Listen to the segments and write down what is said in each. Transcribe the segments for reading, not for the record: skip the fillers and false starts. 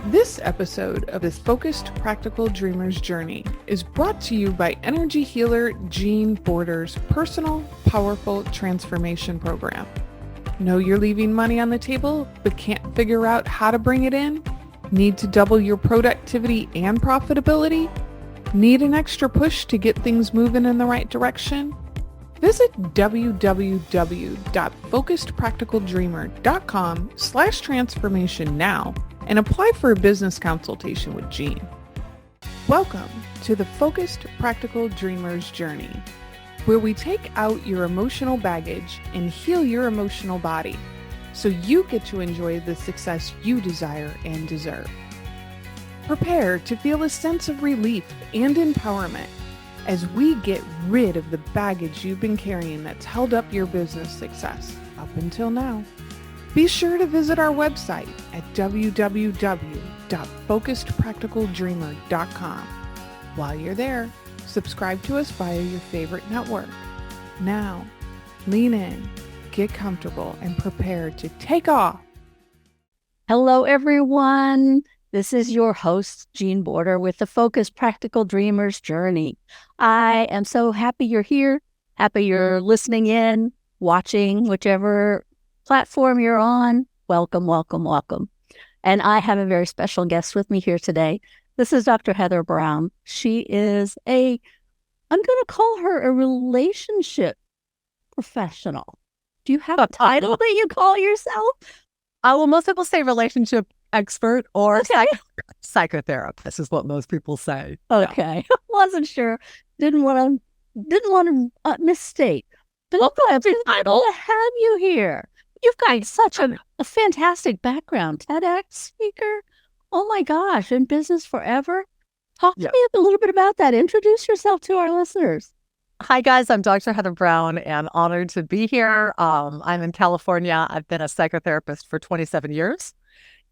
This episode of this Focused Practical Dreamer's Journey is brought to you by energy healer Jean Border's personal, powerful transformation program. Know you're leaving money on the table but can't figure out how to bring it in? Need to double your productivity and profitability? Need an extra push to get things moving in the right direction? Visit www.focusedpracticaldreamer.com/transformation now and apply for a business consultation with Jean. Welcome to the Focused Practical Dreamer's Journey, where we take out your emotional baggage and heal your emotional body so you get to enjoy the success you desire and deserve. Prepare to feel a sense of relief and empowerment as we get rid of the baggage you've been carrying that's held up your business success up until now. Be sure to visit our website at www.focusedpracticaldreamer.com. While you're there, subscribe to us via your favorite network. Now, lean in, get comfortable, and prepare to take off. Hello, everyone. This is your host, Jean Border, with the Focused Practical Dreamer's Journey. I am so happy you're here, happy you're listening in, watching, whichever platform you're on. Welcome, welcome, welcome. And I have a very special guest with me here today. This is Dr. Heather Browne. She is I'm going to call her a relationship professional. Do you have a title that you call yourself? Well, most people say relationship expert or psychotherapist is what most people say. Okay. Yeah. Wasn't sure. Didn't want to misstate. But I'm glad to have you here. You've got such a fantastic background. TEDx speaker. Oh my gosh. In business forever. Talk to me a little bit about that. Introduce yourself to our listeners. Hi, guys. I'm Dr. Heather Browne and honored to be here. I'm in California. I've been a psychotherapist for 27 years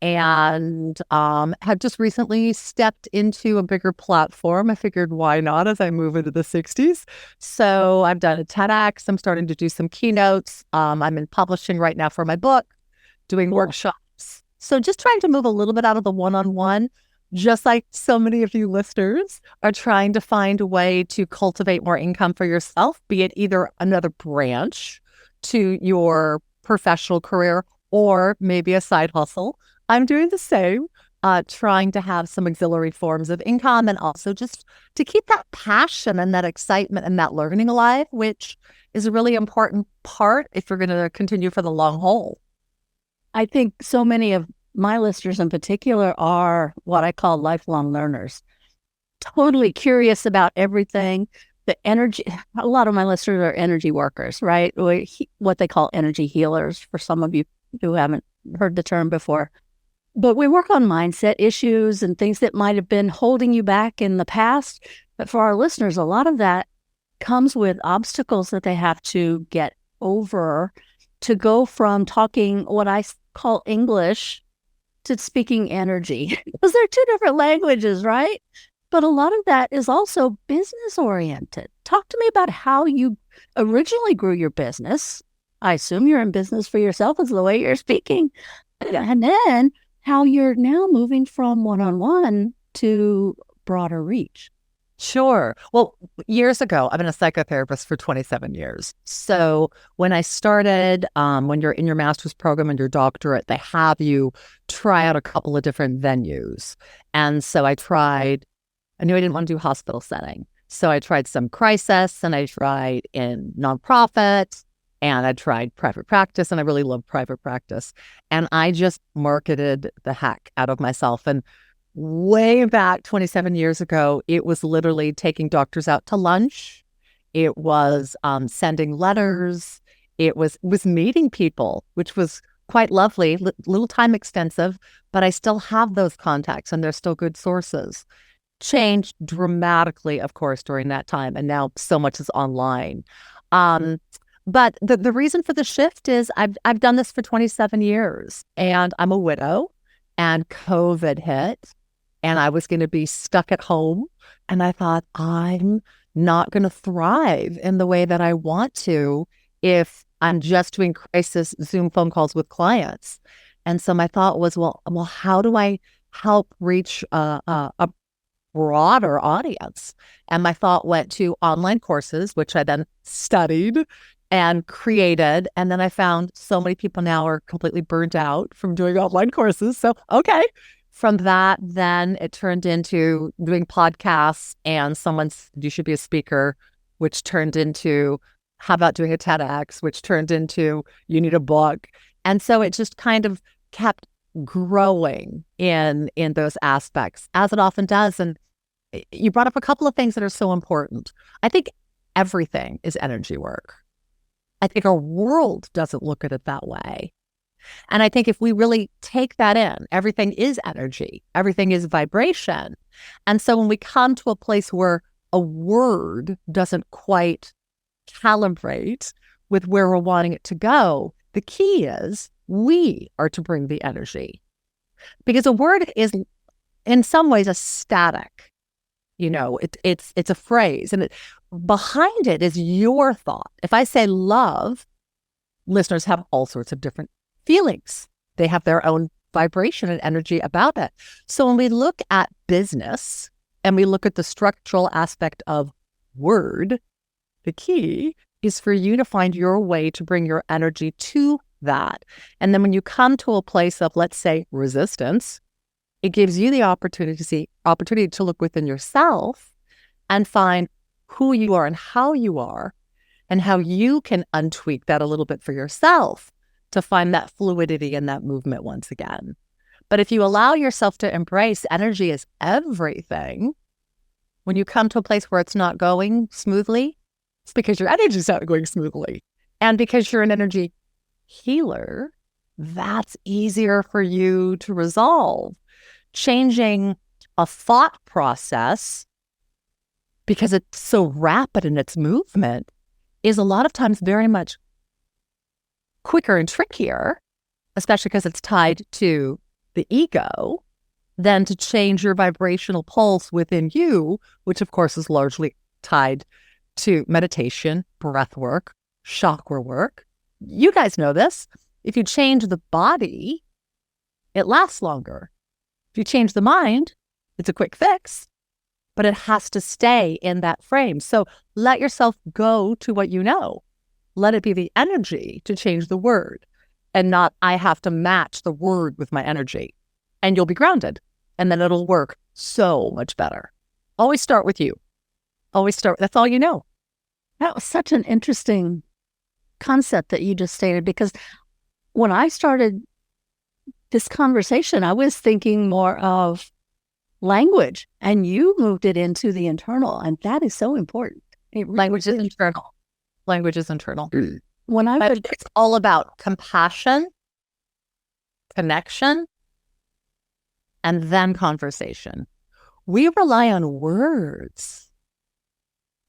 and have just recently stepped into a bigger platform. I figured, why not, as I move into the 60s? So I've done a TEDx. I'm starting to do some keynotes. I'm in publishing right now for my book, doing workshops. So just trying to move a little bit out of the one-on-one, just like so many of you listeners are trying to find a way to cultivate more income for yourself, be it either another branch to your professional career or maybe a side hustle. I'm doing the same, trying to have some auxiliary forms of income and also just to keep that passion and that excitement and that learning alive, which is a really important part if you're going to continue for the long haul. I think so many of my listeners in particular are what I call lifelong learners, totally curious about everything. The energy, a lot of my listeners are energy workers, right? What they call energy healers for some of you who haven't heard the term before. But we work on mindset issues and things that might have been holding you back in the past. But for our listeners, a lot of that comes with obstacles that they have to get over to go from talking what I call English to speaking energy. Because they're two different languages, right? But a lot of that is also business oriented. Talk to me about how you originally grew your business. I assume you're in business for yourself is the way you're speaking. And then how you're now moving from one-on-one to broader reach. Sure. Well, years ago, I've been a psychotherapist for 27 years. So when I started, when you're in your master's program and your doctorate, they have you try out a couple of different venues. And so I knew I didn't want to do hospital setting. So I tried some crisis and I tried in nonprofit and I tried private practice, and I really love private practice. And I just marketed the heck out of myself. And way back 27 years ago, it was literally taking doctors out to lunch. It was sending letters. It was meeting people, which was quite lovely, little time extensive, but I still have those contacts and they're still good sources. Changed dramatically, of course, during that time. And now so much is online. But the reason for the shift is I've done this for 27 years and I'm a widow and COVID hit and I was going to be stuck at home. And I thought, I'm not going to thrive in the way that I want to if I'm just doing crisis Zoom phone calls with clients. And so my thought was, well, how do I help reach a broader audience. And my thought went to online courses, which I then studied and created. And then I found so many people now are completely burnt out from doing online courses. So, okay. From that, then it turned into doing podcasts, and someone said you should be a speaker, which turned into how about doing a TEDx, which turned into you need a book. And so it just kind of kept growing in those aspects, as it often does. And you brought up a couple of things that are so important. I think everything is energy work. I think our world doesn't look at it that way. And I think if we really take that in, everything is energy, everything is vibration. And so when we come to a place where a word doesn't quite calibrate with where we're wanting it to go, the key is we are to bring the energy. Because a word is in some ways a static, it's a phrase, and behind it is your thought. If I say love, listeners have all sorts of different feelings. They have their own vibration and energy about it. So when we look at business and we look at the structural aspect of word, the key is for you to find your way to bring your energy to that. And then when you come to a place of, let's say, resistance, it gives you the opportunity to look within yourself and find who you are and how you can untweak that a little bit for yourself to find that fluidity and that movement once again. But if you allow yourself to embrace energy as everything, when you come to a place where it's not going smoothly, it's because your energy is not going smoothly. And because you're an energy healer, that's easier for you to resolve. Changing a thought process, because it's so rapid in its movement, is a lot of times very much quicker and trickier, especially because it's tied to the ego, than to change your vibrational pulse within you, which of course is largely tied to meditation, breath work, chakra work. You guys know this. If you change the body, it lasts longer. If you change the mind, it's a quick fix, but it has to stay in that frame. So let yourself go to what you know. Let it be the energy to change the word, and not I have to match the word with my energy. And you'll be grounded, and then it'll work so much better. Always start with you. That's all you know. That was such an interesting concept that you just stated, because when I started this conversation, I was thinking more of language, and you moved it into the internal, and that is so important. Language is internal. Language is internal. It's all about compassion, connection, and then conversation. We rely on words,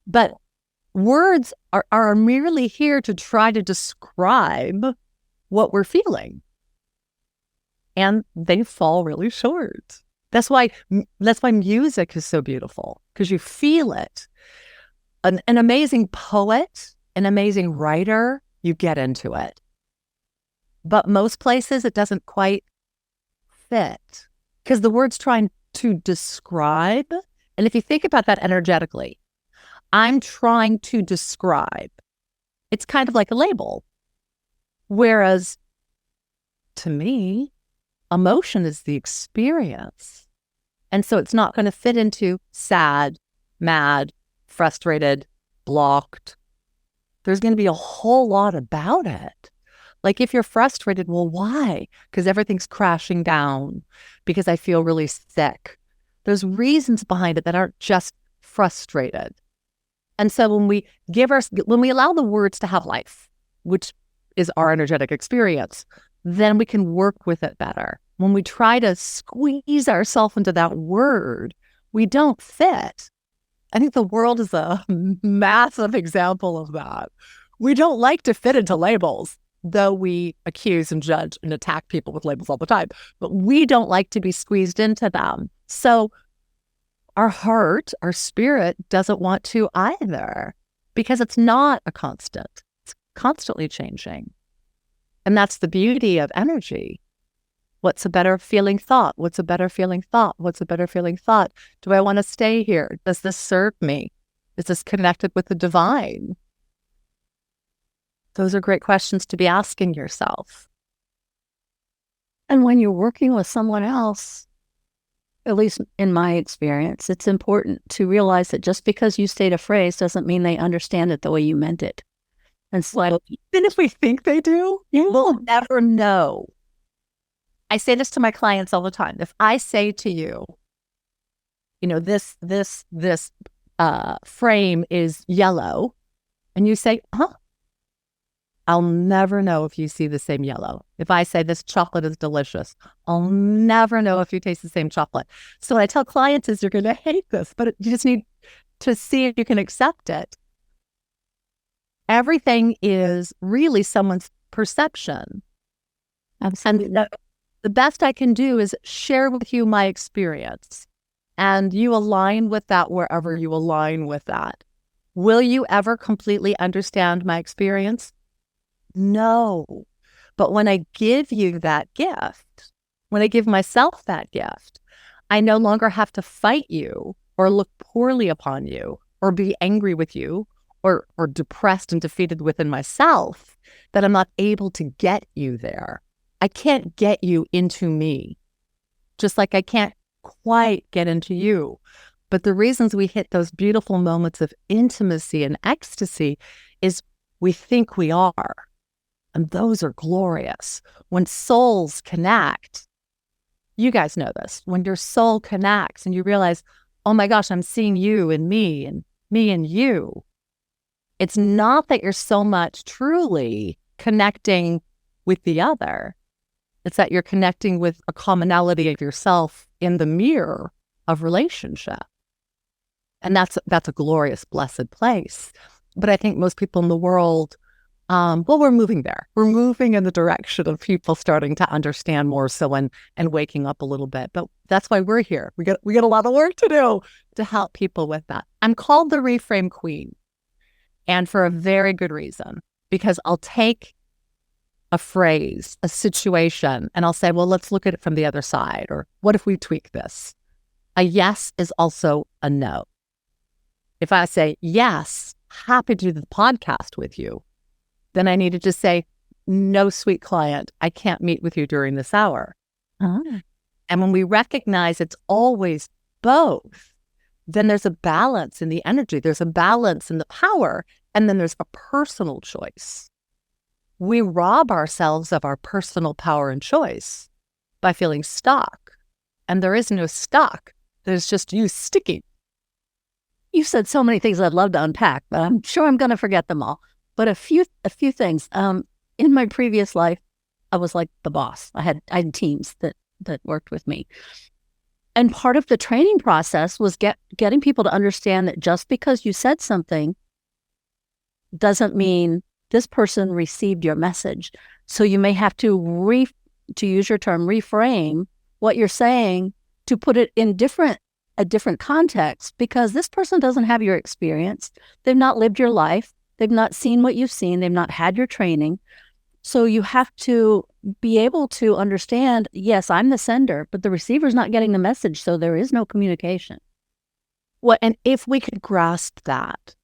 but words are merely here to try to describe what we're feeling, and they fall really short. That's why music is so beautiful, because you feel it. An amazing poet, an amazing writer, you get into it. But most places it doesn't quite fit, because the word's trying to describe. And if you think about that energetically, I'm trying to describe. It's kind of like a label. Whereas to me, emotion is the experience. And so it's not going to fit into sad, mad, frustrated, blocked. There's going to be a whole lot about it. Like if you're frustrated, well, why? Because everything's crashing down, because I feel really sick. There's reasons behind it that aren't just frustrated. And so when we allow the words to have life, which is our energetic experience, then we can work with it better. When we try to squeeze ourselves into that word, we don't fit. I think the world is a massive example of that. We don't like to fit into labels, though we accuse and judge and attack people with labels all the time. But we don't like to be squeezed into them. So our heart, our spirit doesn't want to either, because it's not a constant. It's constantly changing. And that's the beauty of energy. What's a better feeling thought? What's a better feeling thought? What's a better feeling thought? Do I want to stay here? Does this serve me? Is this connected with the divine? Those are great questions to be asking yourself. And when you're working with someone else, at least in my experience, it's important to realize that just because you state a phrase doesn't mean they understand it the way you meant it. And so, even if we think they do, we'll never know. I say this to my clients all the time. If I say to you, this frame is yellow, and you say, I'll never know if you see the same yellow. If I say this chocolate is delicious, I'll never know if you taste the same chocolate. So what I tell clients is you're going to hate this, but you just need to see if you can accept it. Everything is really someone's perception. Absolutely. And the best I can do is share with you my experience, and you align with that wherever you align with that. Will you ever completely understand my experience? No. But when I give you that gift, when I give myself that gift, I no longer have to fight you or look poorly upon you or be angry with you or depressed and defeated within myself that I'm not able to get you there. I can't get you into me, just like I can't quite get into you. But the reasons we hit those beautiful moments of intimacy and ecstasy is we think we are. And those are glorious. When souls connect, you guys know this, when your soul connects and you realize, oh my gosh, I'm seeing you and me and you. It's not that you're so much truly connecting with the other. It's that you're connecting with a commonality of yourself in the mirror of relationship. And that's a glorious, blessed place. But I think most people in the world, we're moving there. We're moving in the direction of people starting to understand more so and waking up a little bit. But that's why we're here. We got a lot of work to do to help people with that. I'm called the Reframe Queen, and for a very good reason, because I'll take a phrase, a situation, and I'll say, well, let's look at it from the other side. Or what if we tweak this? A yes is also a no. If I say, yes, happy to do the podcast with you, then I needed to say, no, sweet client, I can't meet with you during this hour. Oh. And when we recognize it's always both, then there's a balance in the energy. There's a balance in the power. And then there's a personal choice. We rob ourselves of our personal power and choice by feeling stuck. And there is no stuck. There's just you sticking. You said so many things I'd love to unpack, but I'm sure I'm going to forget them all. But a few things. In my previous life, I was like the boss. I had teams that worked with me. And part of the training process was getting people to understand that just because you said something doesn't mean this person received your message. So you may have to use your term, reframe what you're saying to put it in a different context, because this person doesn't have your experience. They've not lived your life. They've not seen what you've seen. They've not had your training. So you have to be able to understand, yes, I'm the sender, but the receiver's not getting the message, so there is no communication. And if we could grasp that,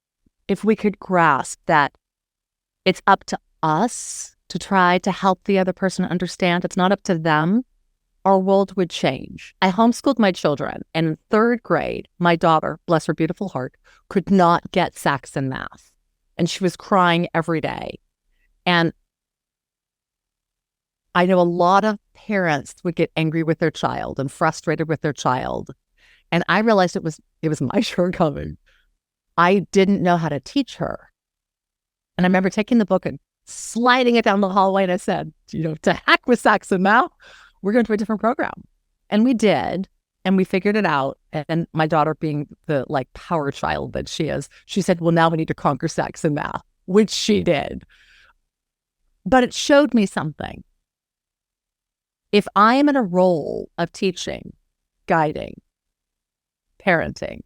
it's up to us to try to help the other person understand, it's not up to them, our world would change. I homeschooled my children, and in 3rd grade, my daughter, bless her beautiful heart, could not get Saxon math. And she was crying every day. And I know a lot of parents would get angry with their child and frustrated with their child. And I realized it was my shortcoming. I didn't know how to teach her. And I remember taking the book and sliding it down the hallway, and I said, to heck with Saxon math. We're going to a different program. And we did. And we figured it out. And my daughter, being the power child that she is, she said, well, now we need to conquer Saxon math, which she did. But it showed me something. If I am in a role of teaching, guiding, parenting,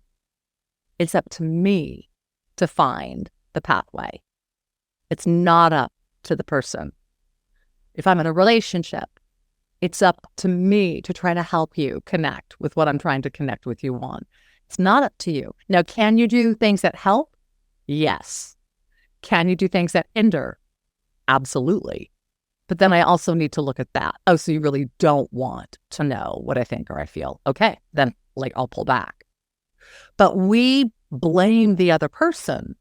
it's up to me to find the pathway. It's not up to the person. If I'm in a relationship, It's up to me to try to help you connect with what I'm trying to connect with you on. It's not up to you. Now, can you do things that help? Yes. Can you do things that hinder? Absolutely. But then I also need to look at that. Oh, so you really don't want to know what I think or I feel. Okay, then I'll pull back. But we blame the other person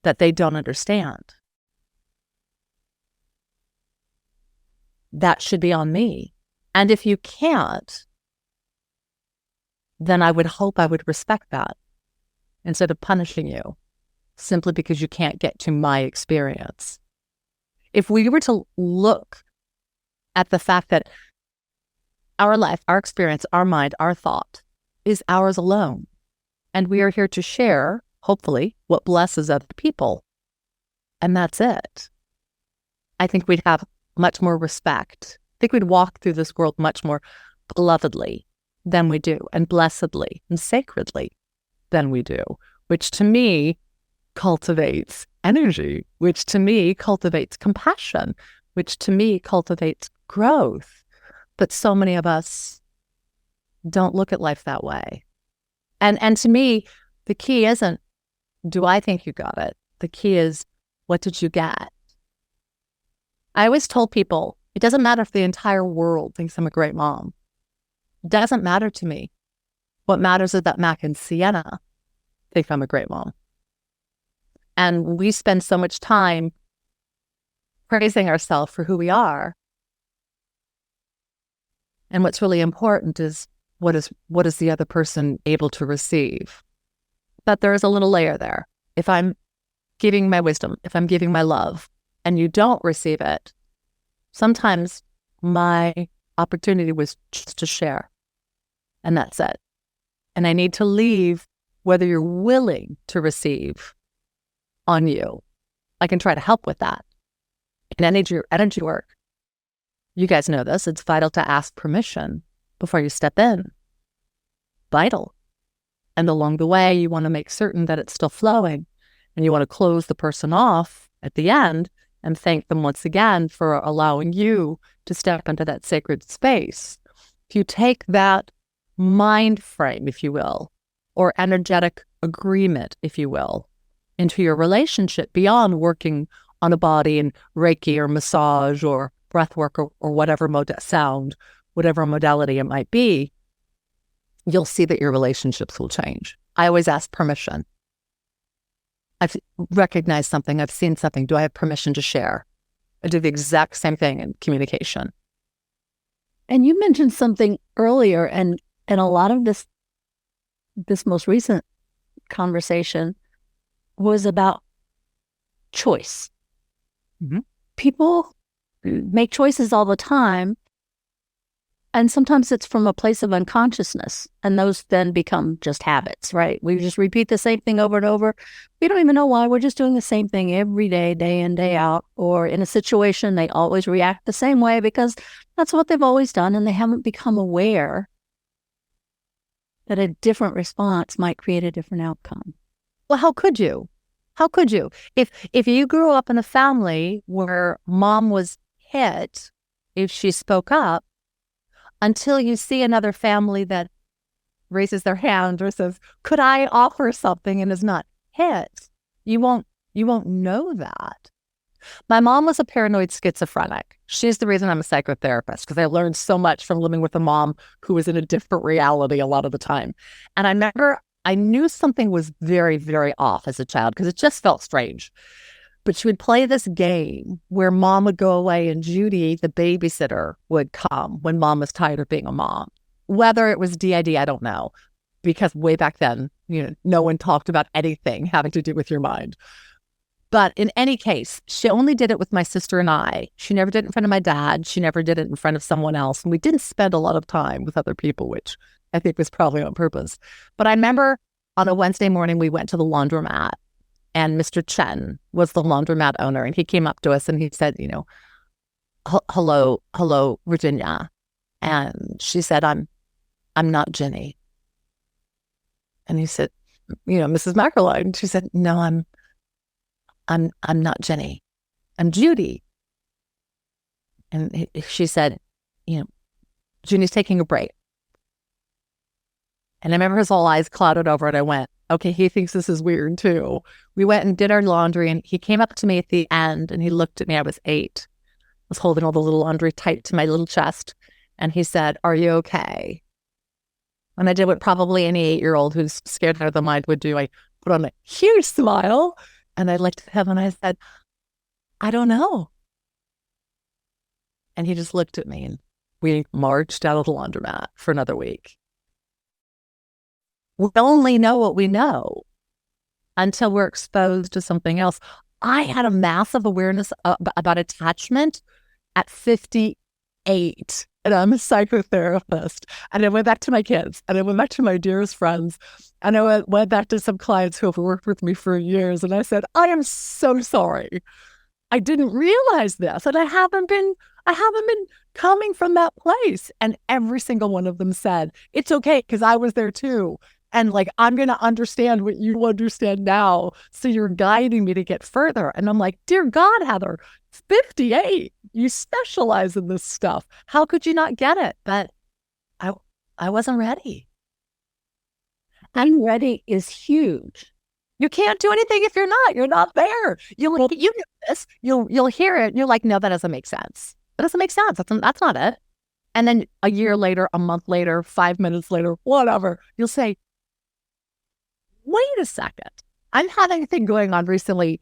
that they don't understand. That should be on me. And if you can't, then I would hope I would respect that instead of punishing you simply because you can't get to my experience. If we were to look at the fact that our life, our experience, our mind, our thought is ours alone, and we are here to share, hopefully, what blesses other people, and that's it, I think we'd have much more respect. I think we'd walk through this world much more belovedly than we do, and blessedly and sacredly than we do, which to me cultivates energy, which to me cultivates compassion, which to me cultivates growth. But so many of us don't look at life that way. And to me, the key isn't, do I think you got it? The key is, what did you get? I always told people, it doesn't matter if the entire world thinks I'm a great mom. It doesn't matter to me. What matters is that Mac and Sienna think I'm a great mom. And we spend so much time praising ourselves for who we are. And what's really important is what is the other person able to receive? But there is a little layer there. If I'm giving my wisdom, if I'm giving my love, and you don't receive it, sometimes my opportunity was just to share. And that's it. And I need to leave whether you're willing to receive on you. I can try to help with that. In energy work, you guys know this, it's vital to ask permission before you step in. Vital. And along the way, you want to make certain that it's still flowing, and you want to close the person off at the end and thank them once again for allowing you to step into that sacred space. If you take that mind frame, if you will, or energetic agreement, if you will, into your relationship beyond working on a body and Reiki or massage or breath work or whatever whatever modality it might be, you'll see that your relationships will change. I always ask permission. I've recognized something, I've seen something. Do I have permission to share? I do the exact same thing in communication. And you mentioned something earlier, and a lot of this most recent conversation was about choice. Mm-hmm. People make choices all the time, and sometimes it's from a place of unconsciousness, and those then become just habits, right? We just repeat the same thing over and over. We don't even know why. We're just doing the same thing every day, day in, day out. Or in a situation, they always react the same way because that's what they've always done, and they haven't become aware that a different response might create a different outcome. Well, how could you? How could you? If you grew up in a family where mom was hit if she spoke up, until you see another family that raises their hand or says, could I offer something, and is not hit, you won't know that. My mom was a paranoid schizophrenic. She's the reason I'm a psychotherapist, because I learned so much from living with a mom who was in a different reality a lot of the time. And I remember I knew something was very, very off as a child because it just felt strange. But she would play this game where mom would go away and Judy, the babysitter, would come when mom was tired of being a mom. Whether it was DID, I don't know, because way back then, no one talked about anything having to do with your mind. But in any case, she only did it with my sister and I. She never did it in front of my dad. She never did it in front of someone else. And we didn't spend a lot of time with other people, which I think was probably on purpose. But I remember on a Wednesday morning, we went to the laundromat. And Mr. Chen was the laundromat owner, and he came up to us and he said, hello, Virginia. And she said, I'm not Jenny. And he said, Mrs. Mackerline. And she said, no, I'm not Jenny. I'm Judy. And she said, Junie's taking a break. And I remember his whole eyes clouded over and I went, okay, he thinks this is weird too. We went and did our laundry and he came up to me at the end and he looked at me. I was 8. I was holding all the little laundry tight to my little chest. And he said, are you okay? And I did what probably any 8-year-old who's scared out of the mind would do. I put on a huge smile and I looked at him and I said, I don't know. And he just looked at me and we marched out of the laundromat for another week. We only know what we know until we're exposed to something else. I had a massive awareness about attachment at 58, and I'm a psychotherapist. And I went back to my kids, and I went back to my dearest friends, and I went back to some clients who have worked with me for years, and I said, I am so sorry. I didn't realize this, and I haven't been coming from that place. And every single one of them said, it's okay, because I was there too. And like, I'm going to understand what you understand now. So you're guiding me to get further. And I'm like, dear God, Heather, 58, you specialize in this stuff. How could you not get it? But I wasn't ready. I'm ready is huge. You can't do anything if you're not there. You know this, you'll hear it. And you're like, no, that doesn't make sense. That doesn't make sense. That's not it. And then a year later, a month later, 5 minutes later, whatever, you'll say, wait a second. I'm having a thing going on recently.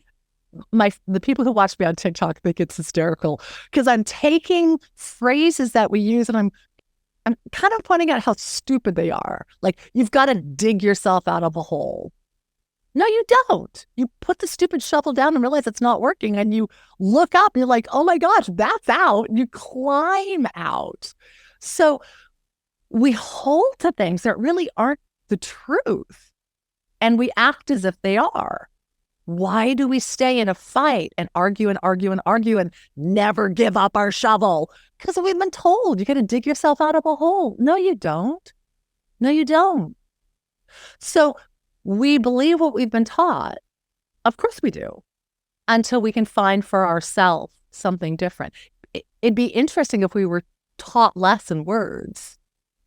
The people who watch me on TikTok think it's hysterical because I'm taking phrases that we use and I'm kind of pointing out how stupid they are. Like, you've got to dig yourself out of a hole. No, you don't. You put the stupid shovel down and realize it's not working and you look up and you're like, oh my gosh, that's out. And you climb out. So we hold to things that really aren't the truth. And we act as if they are. Why do we stay in a fight and argue and argue and argue and never give up our shovel? Because we've been told you got to dig yourself out of a hole. No, you don't. No, you don't. So we believe what we've been taught. Of course we do. Until we can find for ourselves something different. It'd be interesting if we were taught less in words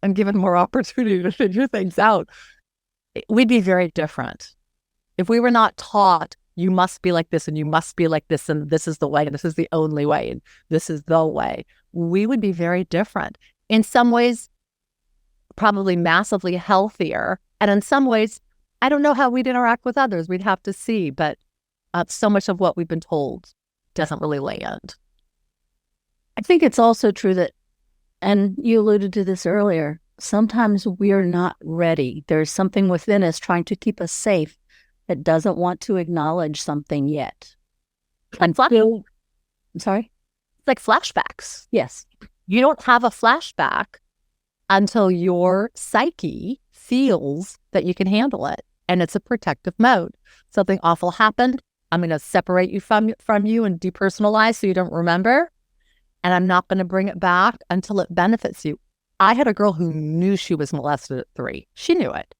and given more opportunity to figure things out. We'd be very different. If we were not taught, you must be like this and you must be like this and this is the way and this is the only way and this is the way, we would be very different. In some ways, probably massively healthier. And in some ways, I don't know how we'd interact with others. We'd have to see. But so much of what we've been told doesn't really land. I think it's also true that, and you alluded to this earlier, sometimes we're not ready. There's something within us trying to keep us safe that doesn't want to acknowledge something yet. I'm sorry? It's like flashbacks. Yes. You don't have a flashback until your psyche feels that you can handle it. And it's a protective mode. Something awful happened. I'm going to separate you from you and depersonalize so you don't remember. And I'm not going to bring it back until it benefits you. I had a girl who knew she was molested at 3. She knew it.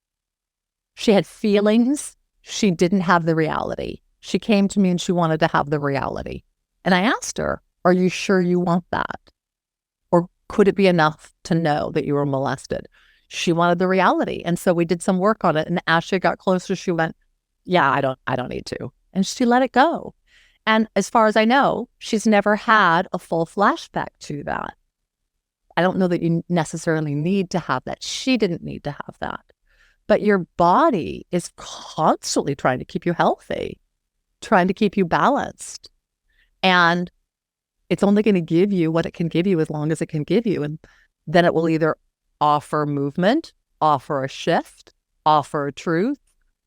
She had feelings. She didn't have the reality. She came to me and she wanted to have the reality. And I asked her, are you sure you want that? Or could it be enough to know that you were molested? She wanted the reality. And so we did some work on it. And as she got closer, she went, yeah, I don't need to. And she let it go. And as far as I know, she's never had a full flashback to that. I don't know that you necessarily need to have that. She didn't need to have that. But your body is constantly trying to keep you healthy, trying to keep you balanced. And it's only going to give you what it can give you as long as it can give you. And then it will either offer movement, offer a shift, offer a truth,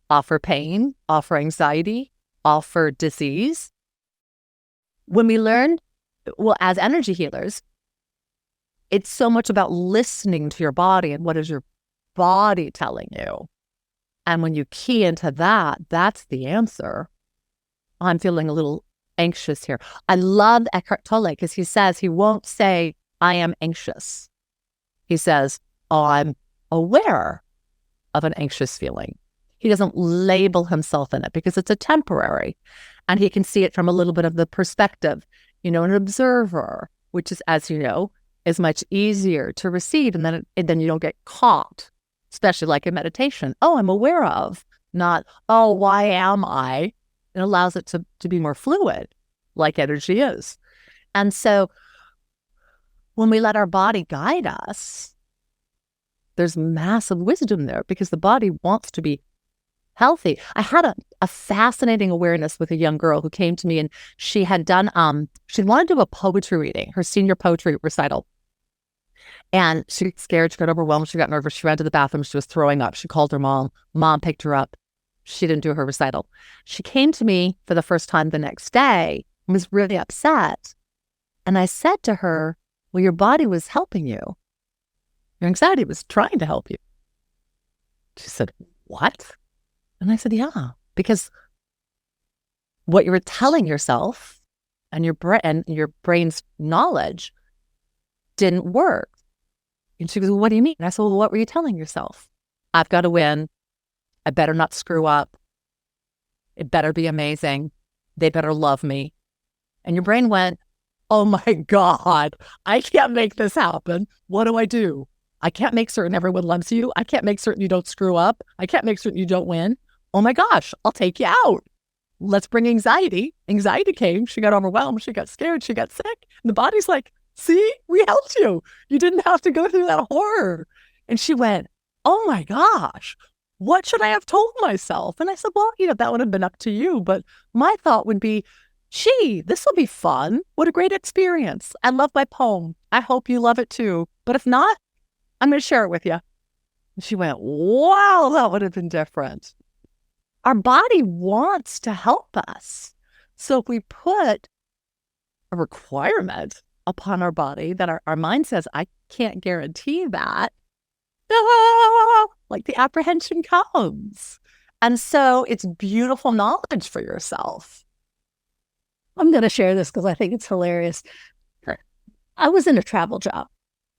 offer pain, offer anxiety, offer disease. When we learn, well, as energy healers, it's so much about listening to your body and what is your body telling you. And when you key into that, that's the answer. I'm feeling a little anxious here. I love Eckhart Tolle because he says he won't say, I am anxious. He says, oh, I'm aware of an anxious feeling. He doesn't label himself in it because it's a temporary. And he can see it from a little bit of the perspective, an observer which is, as you know, is much easier to receive. And then you don't get caught, especially like in meditation. Oh, I'm aware of, not, oh, why am I? It allows it to be more fluid, like energy is. And so when we let our body guide us, there's massive wisdom there because the body wants to be healthy. I had a fascinating awareness with a young girl who came to me, and she had done, she wanted to do a poetry reading, her senior poetry recital. And she got scared, she got overwhelmed, she got nervous, she ran to the bathroom, she was throwing up. She called her mom. Mom picked her up. She didn't do her recital. She came to me for the first time the next day and was really upset. And I said to her, well, your body was helping you. Your anxiety was trying to help you. She said, what? And I said, yeah, because what you were telling yourself and your brain's knowledge didn't work. And she goes, well, what do you mean? And I said, well, what were you telling yourself? I've got to win. I better not screw up. It better be amazing. They better love me. And your brain went, oh my God, I can't make this happen. What do? I can't make certain everyone loves you. I can't make certain you don't screw up. I can't make certain you don't win. Oh my gosh, I'll take you out. Let's bring anxiety. Anxiety came. She got overwhelmed. She got scared. She got sick. And the body's like, see, we helped you. You didn't have to go through that horror. And she went, oh my gosh, what should I have told myself? And I said, well, that would have been up to you. But my thought would be, gee, this will be fun. What a great experience. I love my poem. I hope you love it too. But if not, I'm going to share it with you. And she went, wow, that would have been different. Our body wants to help us. So if we put a requirement upon our body that our mind says, I can't guarantee that, like the apprehension comes. And so it's beautiful knowledge for yourself. I'm going to share this because I think it's hilarious. I was in a travel job.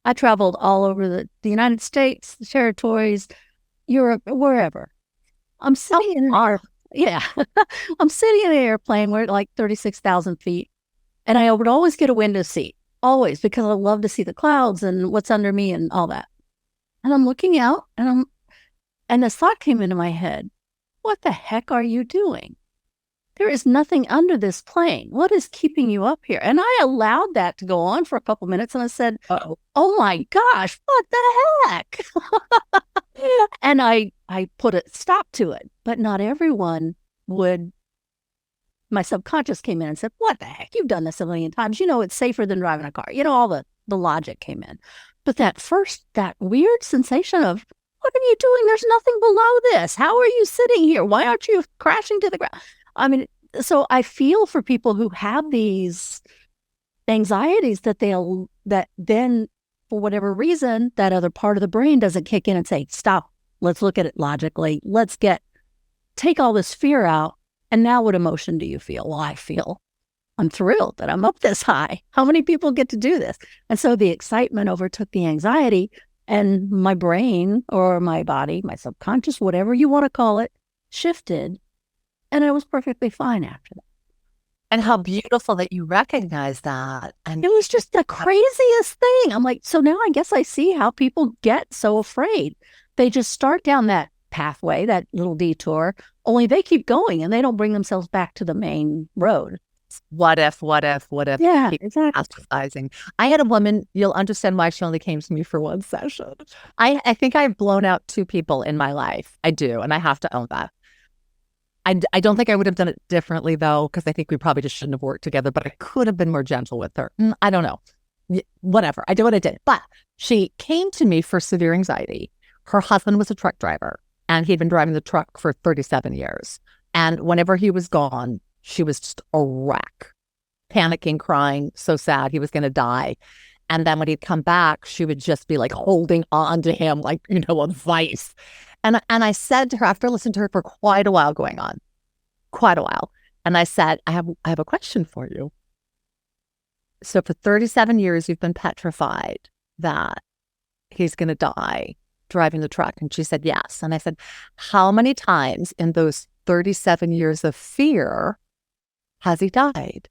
I traveled all over the United States, the territories, Europe, wherever. I'm sitting in I'm sitting in an airplane. We're at like 36,000 feet. And I would always get a window seat, always, because I love to see the clouds and what's under me and all that. And I'm looking out and this thought came into my head. What the heck are you doing? There is nothing under this plane. What is keeping you up here? And I allowed that to go on for a couple minutes. And I said, oh my gosh, what the heck? And I put a stop to it. But not everyone would. My subconscious came in and said, what the heck? You've done this a million times. It's safer than driving a car. All the logic came in. But that weird sensation of, what are you doing? There's nothing below this. How are you sitting here? Why aren't you crashing to the ground? I mean, so I feel for people who have these anxieties that then, for whatever reason, that other part of the brain doesn't kick in and say, stop, let's look at it logically. Take all this fear out. And now what emotion do you feel? Well, I'm thrilled that I'm up this high. How many people get to do this? And so the excitement overtook the anxiety, and my brain or my body, my subconscious, whatever you want to call it, shifted. And I was perfectly fine after that. And how beautiful that you recognize that. And it was just the craziest thing. I'm like, so now I guess I see how people get so afraid. They just start down that pathway, that little detour, only they keep going and they don't bring themselves back to the main road. What if? Yeah, exactly. Astralizing. I had a woman, you'll understand why she only came to me for one session. I think I've blown out 2 people in my life. I do, and I have to own that. I don't think I would have done it differently, though, because I think we probably just shouldn't have worked together, but I could have been more gentle with her. I don't know. Whatever. I did what I did. But she came to me for severe anxiety. Her husband was a truck driver, and he'd been driving the truck for 37 years. And whenever he was gone, she was just a wreck, panicking, crying, so sad he was going to die. And then when he'd come back, she would just be like holding on to him like, a vice. And I said to her, after listening to her for quite a while, and I said, I have a question for you. So for 37 years, you've been petrified that he's going to die driving the truck. And she said, yes. And I said, how many times in those 37 years of fear has he died?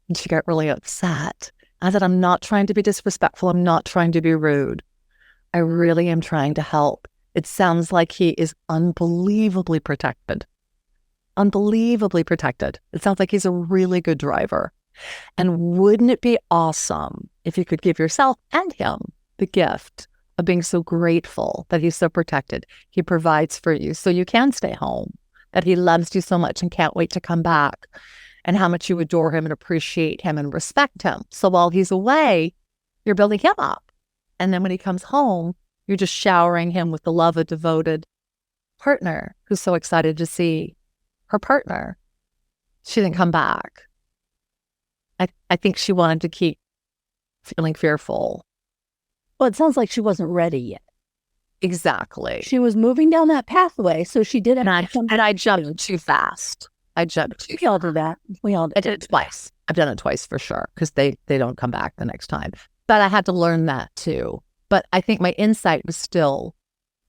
And she got really upset. I said, I'm not trying to be disrespectful. I'm not trying to be rude. I really am trying to help. It sounds like he is unbelievably protected. Unbelievably protected. It sounds like he's a really good driver. And wouldn't it be awesome if you could give yourself and him the gift of being so grateful that he's so protected? He provides for you so you can stay home, that he loves you so much and can't wait to come back, and how much you adore him and appreciate him and respect him. So while he's away, you're building him up. And then when he comes home, you're just showering him with the love of a devoted partner who's so excited to see her partner. She didn't come back. I think she wanted to keep feeling fearful. Well, it sounds like she wasn't ready yet. Exactly. She was moving down that pathway, so she didn't. And I jumped too fast. We all do that. I did it twice. I've done it twice for sure, because they don't come back the next time. But I had to learn that too. But I think my insight was still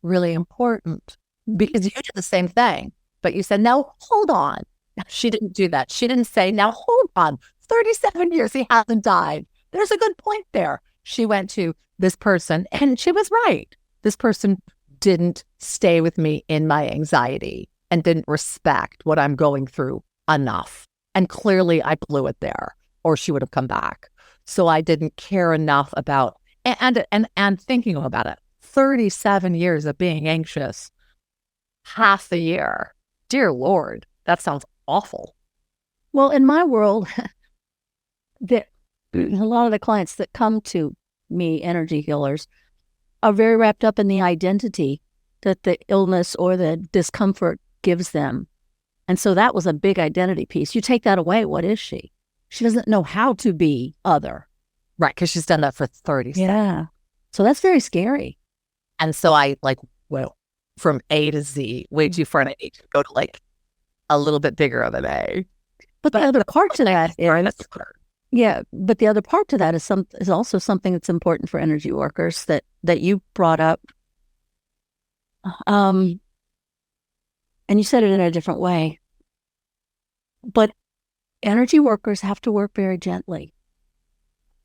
really important, because you did the same thing. But you said, no, hold on. She didn't do that. She didn't say, now hold on. 37 years he hasn't died. There's a good point there. She went to this person, and she was right. This person didn't stay with me in my anxiety and didn't respect what I'm going through enough. And clearly I blew it there, or she would have come back. So I didn't care enough about, and thinking about it, 37 years of being anxious, half the year. Dear Lord, that sounds awful. Well, in my world, a lot of the clients that come to me, energy healers, are very wrapped up in the identity that the illness or the discomfort gives them. And so that was a big identity piece. You take that away, what is she? She doesn't know how to be other. Right, because she's done that for 30 seconds. Yeah. So that's very scary. And so I from A to Z, way too far, and I need to go to a little bit bigger of an A. But the other part to that but the other part to that is also something that's important for energy workers that you brought up. And you said it in a different way. But energy workers have to work very gently,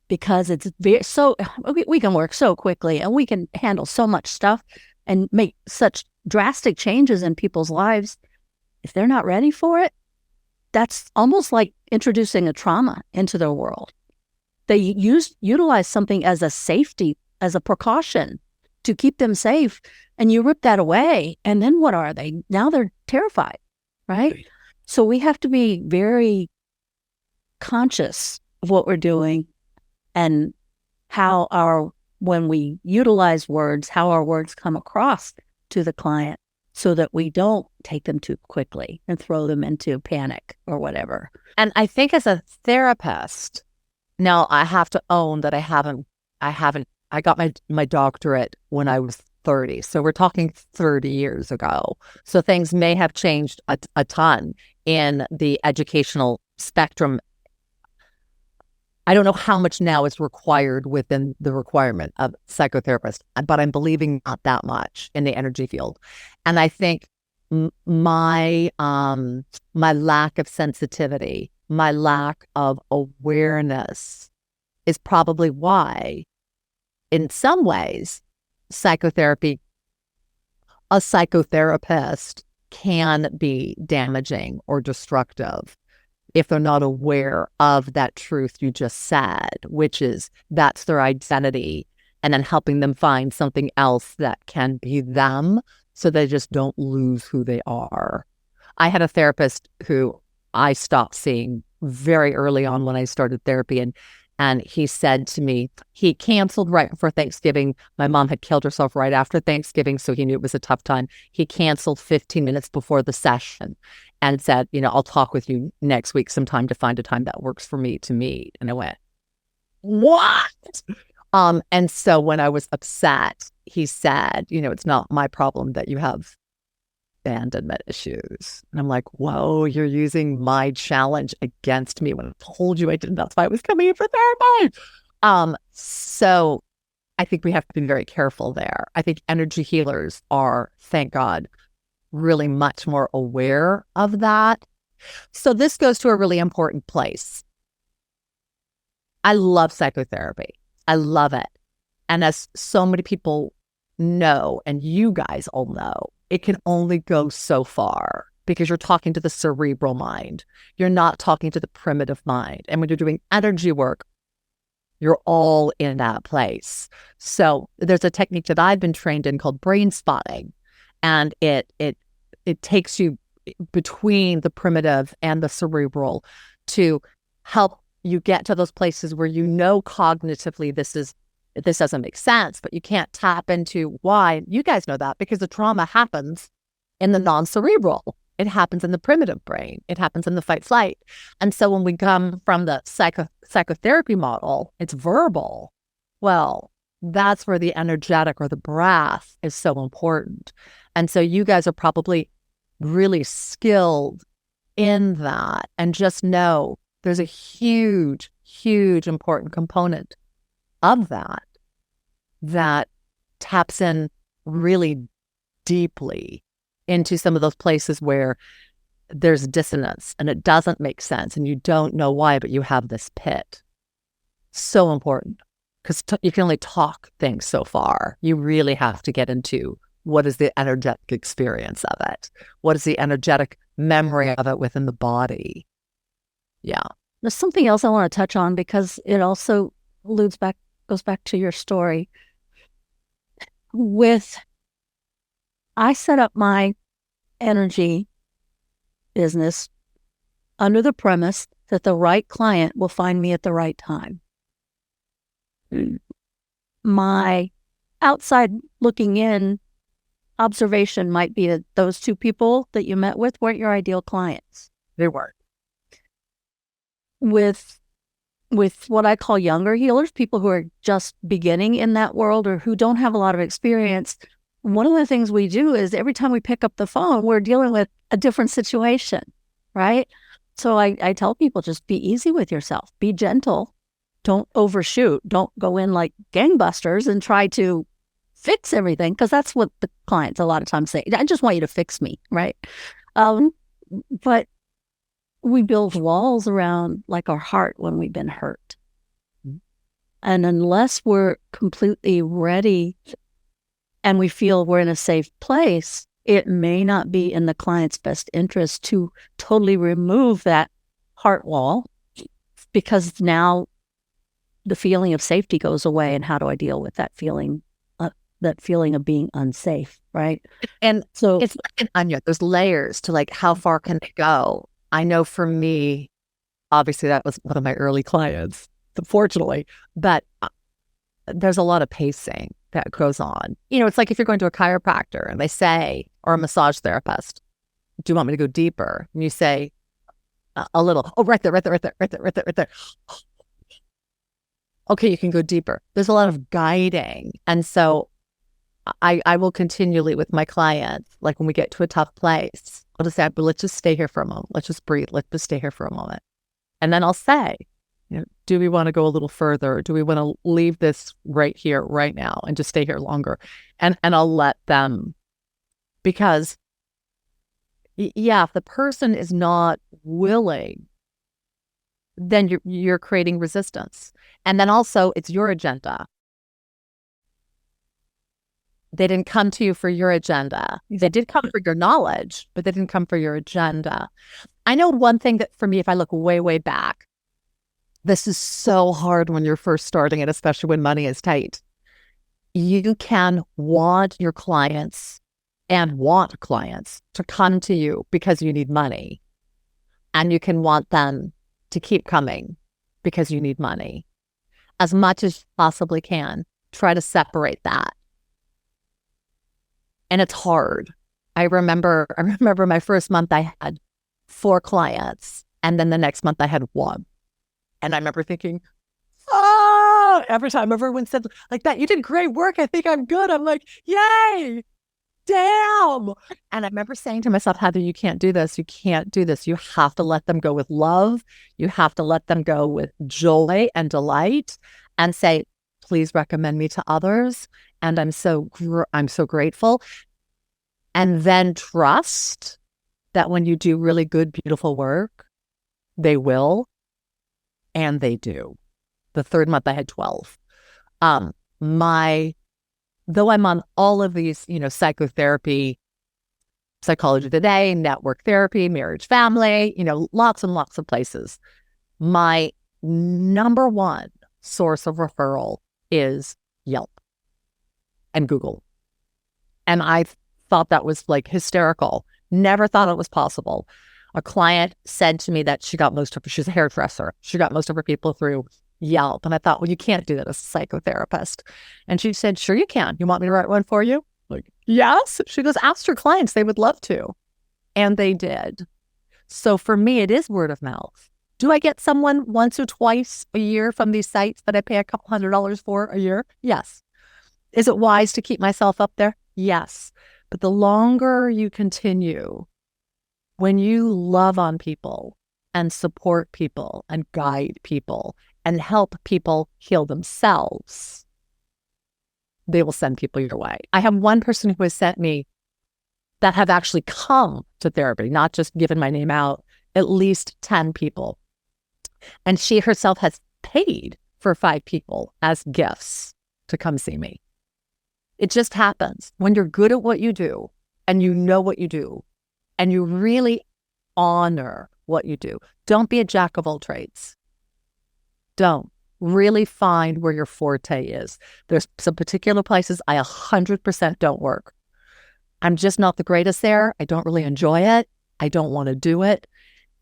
because it's we can work so quickly, and we can handle so much stuff and make such drastic changes in people's lives. If they're not ready for it, that's almost like introducing a trauma into their world. They utilize something as a safety, as a precaution to keep them safe, and you rip that away, and then what are they? Now they're terrified, right? So we have to be very conscious of what we're doing and how when we utilize words, how our words come across to the client, so that we don't take them too quickly and throw them into panic or whatever. And I think as a therapist, now I have to own that I got my doctorate when I was 30. So we're talking 30 years ago. So things may have changed a ton in the educational spectrum. I don't know how much now is required within the requirement of psychotherapist, but I'm believing not that much in the energy field. And I think my lack of sensitivity, my lack of awareness is probably why, in some ways, a psychotherapist can be damaging or destructive if they're not aware of that truth you just said, which is that's their identity, and then helping them find something else that can be them, so they just don't lose who they are. I had a therapist who I stopped seeing very early on when I started therapy, and he said to me, he canceled right before Thanksgiving. My mom had killed herself right after Thanksgiving, so he knew it was a tough time. He canceled 15 minutes before the session and said, I'll talk with you next week sometime to find a time that works for me to meet. And I went, what? And so when I was upset, he said, it's not my problem that you have abandonment issues. And I'm like, whoa, you're using my challenge against me when I told you I didn't. That's why I was coming in for therapy. So I think we have to be very careful there. I think energy healers are, thank God, really much more aware of that. So this goes to a really important place. I love psychotherapy. I love it. And as so many people know, and you guys all know, it can only go so far because you're talking to the cerebral mind. You're not talking to the primitive mind. And when you're doing energy work, you're all in that place. So there's a technique that I've been trained in called brain spotting. And it takes you between the primitive and the cerebral to help you get to those places where you know cognitively this doesn't make sense, but you can't tap into why. You guys know that because the trauma happens in the non-cerebral. It happens in the primitive brain. It happens in the fight-flight. And so when we come from the psychotherapy model, it's verbal. Well, that's where the energetic or the breath is so important. And so you guys are probably really skilled in that. And just know there's a huge, huge important component of that taps in really deeply into some of those places where there's dissonance and it doesn't make sense and you don't know why, but you have this pit. So important because you can only talk things so far. You really have to get into what is the energetic experience of it? What is the energetic memory of it within the body? Yeah. There's something else I want to touch on because it also goes back to your story. I set up my energy business under the premise that the right client will find me at the right time. My outside looking in observation might be that those two people that you met with weren't your ideal clients. They weren't. With what I call younger healers, people who are just beginning in that world or who don't have a lot of experience, one of the things we do is every time we pick up the phone, we're dealing with a different situation, right? So I tell people, just be easy with yourself. Be gentle. Don't overshoot. Don't go in like gangbusters and try to fix everything, because that's what the clients a lot of times say. I just want you to fix me, right? But we build walls around like our heart when we've been hurt. Mm-hmm. And unless we're completely ready and we feel we're in a safe place, it may not be in the client's best interest to totally remove that heart wall, because now the feeling of safety goes away. And how do I deal with that feeling? That feeling of being unsafe, right? And so it's like an onion. There's layers to like how far can it go? I know for me, obviously that was one of my early clients, fortunately, but there's a lot of pacing that goes on. You know, it's like if you're going to a chiropractor and they say, or a massage therapist, do you want me to go deeper? And you say a little, oh, right there. Okay, you can go deeper. There's a lot of guiding. And so I will continually with my clients, like when we get to a tough place, I'll just say, but let's just stay here for a moment. Let's just breathe. Let's just stay here for a moment. And then I'll say, you know, do we want to go a little further? Do we want to leave this right here, right now, and just stay here longer? And I'll let them, because yeah, if the person is not willing, then you're creating resistance. And then also it's your agenda. They didn't come to you for your agenda. They did come for your knowledge, but they didn't come for your agenda. I know one thing that for me, if I look way, way back, this is so hard when you're first starting it, especially when money is tight. You can want your clients and want clients to come to you because you need money. And you can want them to keep coming because you need money. As much as you possibly can, try to separate that. And it's hard. I remember my first month I had 4 clients, and then the next month I had 1. And I remember thinking, oh, every time everyone said like that, you did great work. I think I'm good. I'm like, yay, damn. And I remember saying to myself, Heather, you can't do this. You can't do this. You have to let them go with love. You have to let them go with joy and delight and say, please recommend me to others. And I'm so grateful. And then trust that when you do really good, beautiful work, they will, and they do. The third month I had 12. Though I'm on all of these, psychotherapy, Psychology Today, network therapy, marriage, family, lots and lots of places. My number one source of referral is Yelp and Google. And I thought that was like hysterical. Never thought it was possible. A client said to me that she's a hairdresser. She got most of her people through Yelp. And I thought, well, you can't do that as a psychotherapist. And she said, sure you can. You want me to write one for you? Like, yes. She goes, ask your clients. They would love to. And they did. So for me, it is word of mouth. Do I get someone once or twice a year from these sites that I pay a couple $100s for a year? Yes. Is it wise to keep myself up there? Yes. But the longer you continue, when you love on people and support people and guide people and help people heal themselves, they will send people your way. I have one person who has sent me that have actually come to therapy, not just given my name out, at least 10 people. And she herself has paid for 5 people as gifts to come see me. It just happens when you're good at what you do and you know what you do and you really honor what you do. Don't be a jack of all trades. Don't. Really find where your forte is. There's some particular places I 100% don't work. I'm just not the greatest there. I don't really enjoy it. I don't want to do it.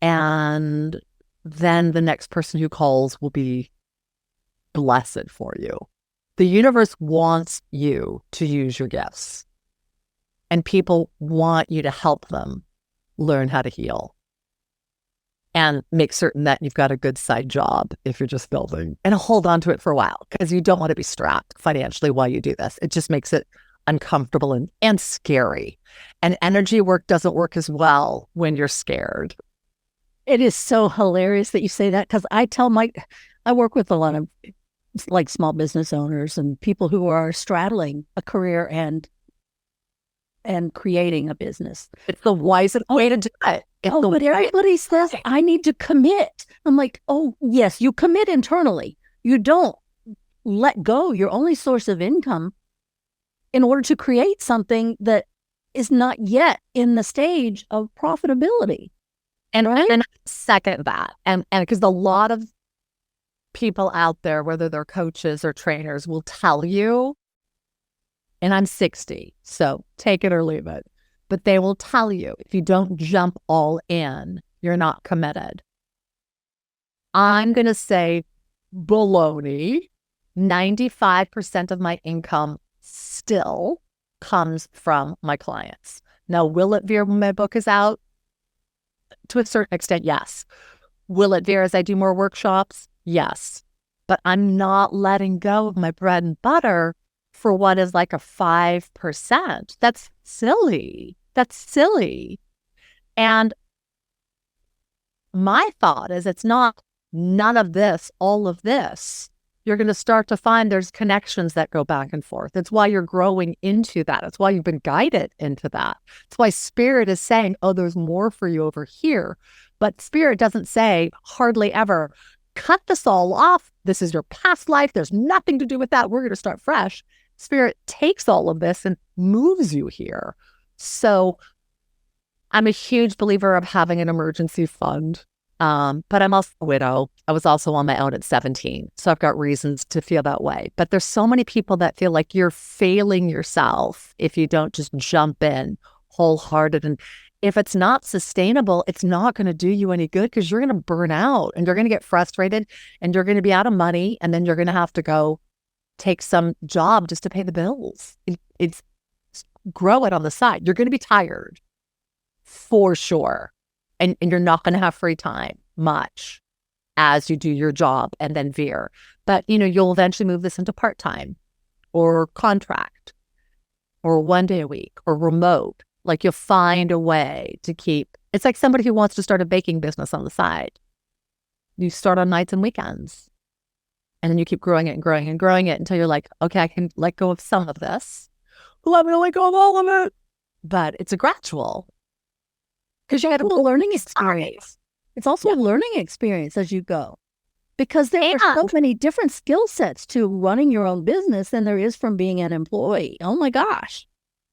And then the next person who calls will be blessed for you. The universe wants you to use your gifts. And people want you to help them learn how to heal. And make certain that you've got a good side job if you're just building. And hold on to it for a while because you don't want to be strapped financially while you do this. It just makes it uncomfortable and scary. And energy work doesn't work as well when you're scared. It is so hilarious that you say that because I work with a lot of like small business owners and people who are straddling a career and creating a business. It's the wisest way to do it. But everybody says, I need to commit. I'm like, oh, yes, you commit internally. You don't let go your only source of income in order to create something that is not yet in the stage of profitability. And I second that. And because a lot of people out there, whether they're coaches or trainers, will tell you, and I'm 60, so take it or leave it, but they will tell you if you don't jump all in, you're not committed. I'm going to say baloney. 95% of my income still comes from my clients. Now, will it veer when my book is out? To a certain extent, yes. Will it veer as I do more workshops? Yes. But I'm not letting go of my bread and butter for what is like a 5%. That's silly. That's silly. And my thought is it's not none of this, all of this. You're going to start to find there's connections that go back and forth. It's why you're growing into that. It's why you've been guided into that. It's why Spirit is saying, oh, there's more for you over here. But Spirit doesn't say hardly ever, cut this all off. This is your past life. There's nothing to do with that. We're going to start fresh. Spirit takes all of this and moves you here. So I'm a huge believer of having an emergency fund. But I'm also a widow. I was also on my own at 17. So I've got reasons to feel that way. But there's so many people that feel like you're failing yourself if you don't just jump in wholehearted. And if it's not sustainable, it's not going to do you any good because you're going to burn out and you're going to get frustrated and you're going to be out of money. And then you're going to have to go take some job just to pay the bills. It's grow it on the side. You're going to be tired for sure. And you're not going to have free time much as you do your job and then veer. But, you'll eventually move this into part-time or contract or 1 day a week or remote. Like you'll find a way to keep, it's like somebody who wants to start a baking business on the side. You start on nights and weekends and then you keep growing it and growing and growing it until you're like, okay, I can let go of some of this. Well, I'm going to let go of all of it. But it's a gradual. Because you had a learning experience. It's also a learning experience as you go. Because there are so many different skill sets to running your own business than there is from being an employee. Oh my gosh.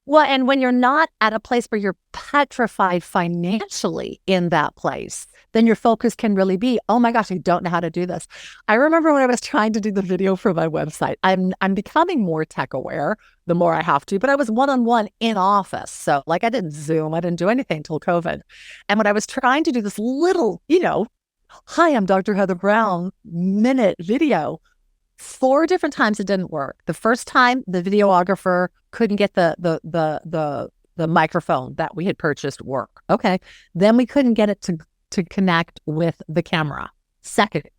Well, and when you're not at a place where you're petrified financially in that place, then your focus can really be, oh my gosh, I don't know how to do this. I remember when I was trying to do the video for my website, I'm becoming more tech aware the more I have to, but I was one-on-one in office. So like I didn't Zoom, I didn't do anything until COVID. And when I was trying to do this little, hi, I'm Dr. Heather Browne minute video, 4 different times it didn't work. The first time the videographer couldn't get the microphone that we had purchased work. Okay. Then we couldn't get it to connect with the camera. Second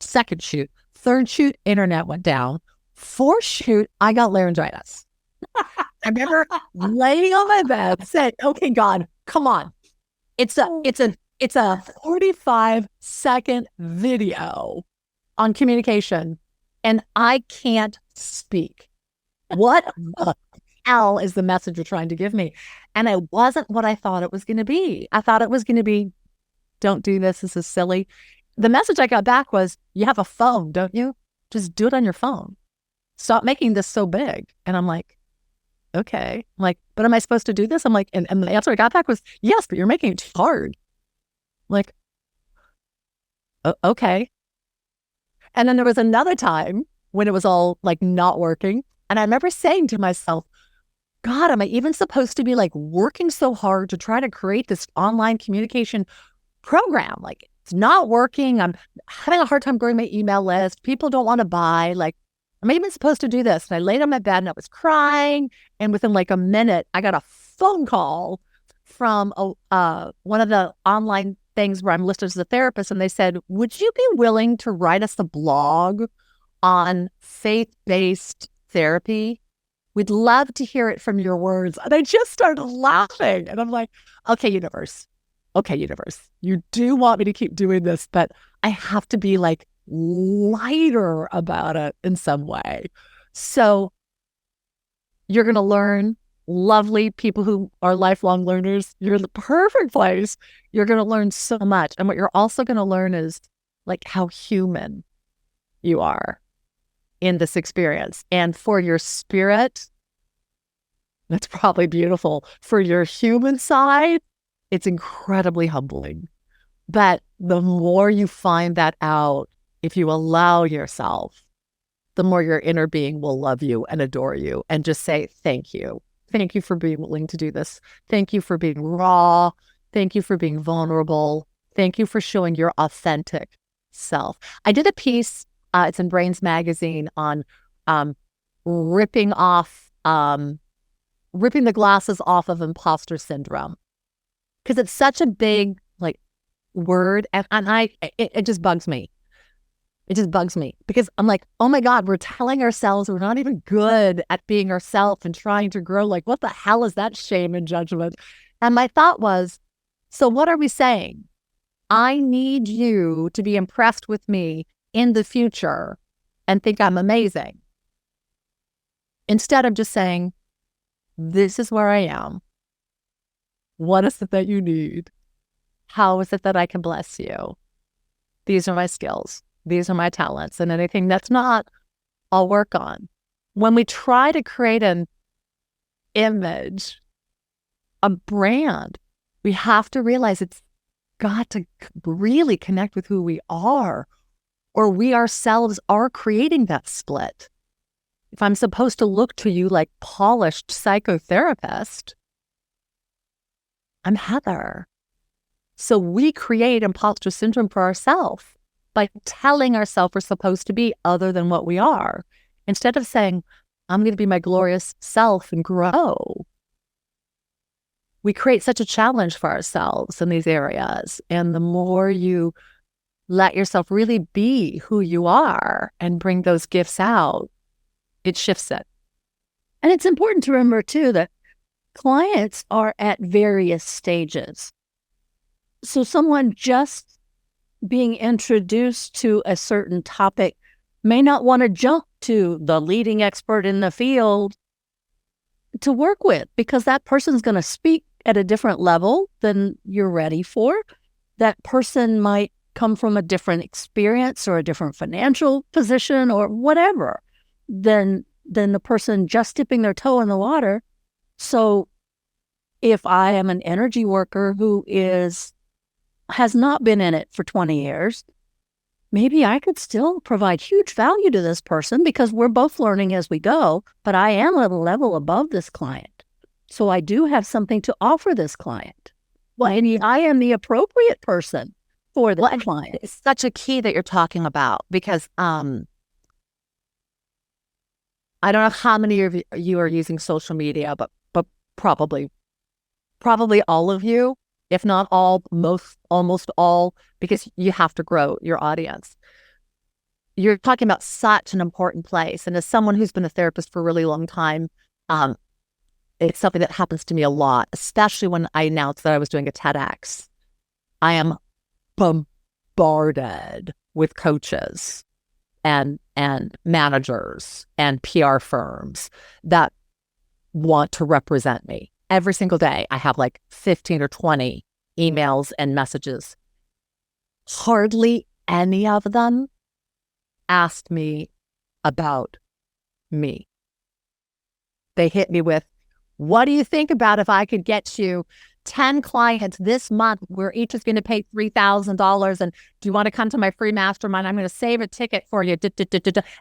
shoot. Third shoot, internet went down. Fourth shoot, I got laryngitis. I remember laying on my bed, said, okay, God, come on. It's a 45-second video on communication, and I can't speak. What the hell is the message you're trying to give me? And it wasn't what I thought it was going to be. I thought it was going to be, don't do this. This is silly. The message I got back was, you have a phone, don't you? Just do it on your phone. Stop making this so big. And I'm like, okay. I'm like, but am I supposed to do this? I'm like, and the answer I got back was, yes, but you're making it too hard. I'm like, okay. And then there was another time when it was all like not working. And I remember saying to myself, God, am I even supposed to be like working so hard to try to create this online communication program? Like, it's not working. I'm having a hard time growing my email list. People don't want to buy. Like, am I even supposed to do this? And I laid on my bed and I was crying. And within like a minute, I got a phone call from one of the online things where I'm listed as a therapist. And they said, would you be willing to write us a blog on faith-based therapy? We'd love to hear it from your words. And I just started laughing. And I'm like, okay, universe, you do want me to keep doing this, but I have to be like lighter about it in some way. So you're going to learn, lovely people who are lifelong learners. You're in the perfect place. You're going to learn so much. And what you're also going to learn is like how human you are in this experience. And for your spirit, that's probably beautiful. For your human side, it's incredibly humbling. But the more you find that out, if you allow yourself, the more your inner being will love you and adore you and just say, thank you. Thank you for being willing to do this. Thank you for being raw. Thank you for being vulnerable. Thank you for showing your authentic self. I did a piece, it's in Brains Magazine, on ripping the glasses off of imposter syndrome. Because it's such a big like word, and it just bugs me. It just bugs me because I'm like, oh my God, we're telling ourselves we're not even good at being ourselves and trying to grow. Like, what the hell is that shame and judgment? And my thought was, so what are we saying? I need you to be impressed with me in the future and think I'm amazing. Instead of just saying, this is where I am. What is it that you need? How is it that I can bless you? These are my skills. These are my talents. And anything that's not, I'll work on. When we try to create an image, a brand, we have to realize it's got to really connect with who we are, or we ourselves are creating that split. If I'm supposed to look to you like polished psychotherapist, I'm Heather. So we create imposter syndrome for ourselves by telling ourselves we're supposed to be other than what we are, instead of saying, I'm going to be my glorious self and grow. We create such a challenge for ourselves in these areas. And the more you let yourself really be who you are and bring those gifts out, it shifts it. And it's important to remember, too, that clients are at various stages. So someone just being introduced to a certain topic may not want to jump to the leading expert in the field to work with, because that person's going to speak at a different level than you're ready for. That person might come from a different experience or a different financial position or whatever than the person just dipping their toe in the water. So if I am an energy worker who has not been in it for 20 years, maybe I could still provide huge value to this person because we're both learning as we go, but I am at a level above this client. So I do have something to offer this client. Well, and I am the appropriate person for this client. It's such a key that you're talking about because I don't know how many of you are using social media, but probably all of you, if not all, almost all, because you have to grow your audience. You're talking about such an important place. And as someone who's been a therapist for a really long time, it's something that happens to me a lot, especially when I announced that I was doing a TEDx. I am bombarded with coaches and managers and PR firms that want to represent me. Every single day, I have like 15 or 20 emails and messages. Hardly any of them asked me about me. They hit me with, what do you think about if I could get you 10 clients this month where each is going to pay $3,000 and do you want to come to my free mastermind? I'm going to save a ticket for you.